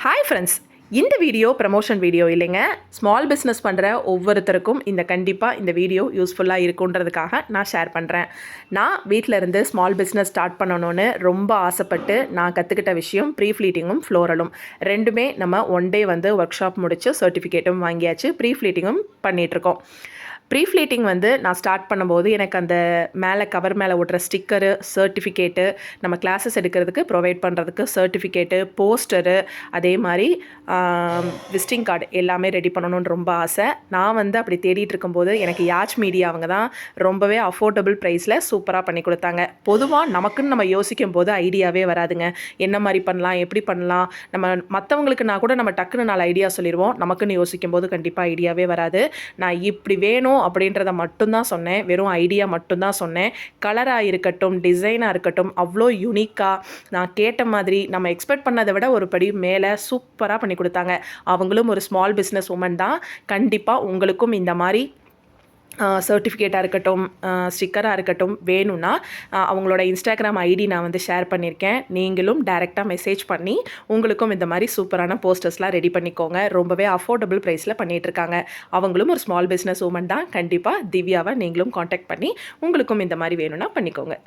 Hi friends, இந்த video promotion video இல்லைங்க. Small business பண்ணுற ஒவ்வொருத்தருக்கும் கண்டிப்பாக இந்த வீடியோ யூஸ்ஃபுல்லாக இருக்குன்றதுக்காக நான் ஷேர் பண்ணுறேன். நான் வீட்டில் இருந்து ஸ்மால் பிஸ்னஸ் ஸ்டார்ட் பண்ணணும்னு ரொம்ப ஆசைப்பட்டு நான் கற்றுக்கிட்ட விஷயம் ப்ரீ ஃப்ளீட்டிங்கும் ஃப்ளோரலும். ரெண்டுமே நம்ம ஒன் டே ஒர்க் ஷாப் முடித்து சர்டிஃபிகேட்டும் வாங்கியாச்சு. ப்ரீ ஃப்ளீட்டிங்கும் பண்ணிகிட்ருக்கோம். ப்ரீ ஃப்ளீட்டிங் நான் ஸ்டார்ட் பண்ணும்போது எனக்கு அந்த கவர் மேலே ஒட்டுற ஸ்டிக்கரு, சர்டிஃபிகேட்டு, நம்ம கிளாஸஸ் எடுக்கிறதுக்கு ப்ரொவைட் பண்ணுறதுக்கு சர்டிஃபிகேட்டு, போஸ்டரு, அதே மாதிரி விசிட்டிங் கார்டு எல்லாமே ரெடி பண்ணணும்னு ரொம்ப ஆசை. நான் அப்படி தேடிட்டு இருக்கும்போது எனக்கு யாச் மீடியா அவங்க தான் ரொம்பவே அஃபோர்டபுள் ப்ரைஸில் சூப்பராக பண்ணி கொடுத்தாங்க. பொதுவாக நமக்குன்னு நம்ம யோசிக்கும் போது ஐடியாவே வராதுங்க. என்ன மாதிரி பண்ணலாம், எப்படி பண்ணலாம், நம்ம மற்றவங்களுக்குனா கூட நம்ம டக்குன்னு 4 ஐடியா சொல்லிடுவோம். நமக்குன்னு யோசிக்கும் போது கண்டிப்பாக ஐடியாவே வராது. நான் இப்படி வேணும் அப்படின்றத மட்டும்தான் சொன்னேன். வெறும் ஐடியா மட்டும்தான் சொன்னேன். கலராக இருக்கட்டும், டிசைனாக இருக்கட்டும், அவ்வளோ யூனிக்காக நான் கேட்ட மாதிரி நம்ம எக்ஸ்பெக்ட் பண்ணதை விட ஒரு படி மேலே சூப்பராக பண்ணி கொடுத்தாங்க. அவங்களும் ஒரு ஸ்மால் பிஸ்னஸ் உமன் தான். கண்டிப்பாக உங்களுக்கும் இந்த மாதிரி சர்டிஃபிகேட்டாக இருக்கட்டும், ஸ்டிக்கராக இருக்கட்டும் வேணும்னா அவங்களோட இன்ஸ்டாகிராம் ஐடி நான் ஷேர் பண்ணியிருக்கேன். நீங்களும் டைரெக்டாக மெசேஜ் பண்ணி உங்களுக்கும் இந்த மாதிரி சூப்பரான போஸ்டர்ஸ்லாம் ரெடி பண்ணிக்கோங்க. ரொம்பவே அஃபோர்டபுள் ப்ரைஸில் பண்ணிகிட்ருக்காங்க. அவங்களும் ஒரு ஸ்மால் பிஸ்னஸ் உமன் தான். கண்டிப்பாக திவ்யாவை நீங்களும் காண்டாக்ட் பண்ணி உங்களுக்கும் இந்த மாதிரி வேணும்னா பண்ணிக்கோங்க.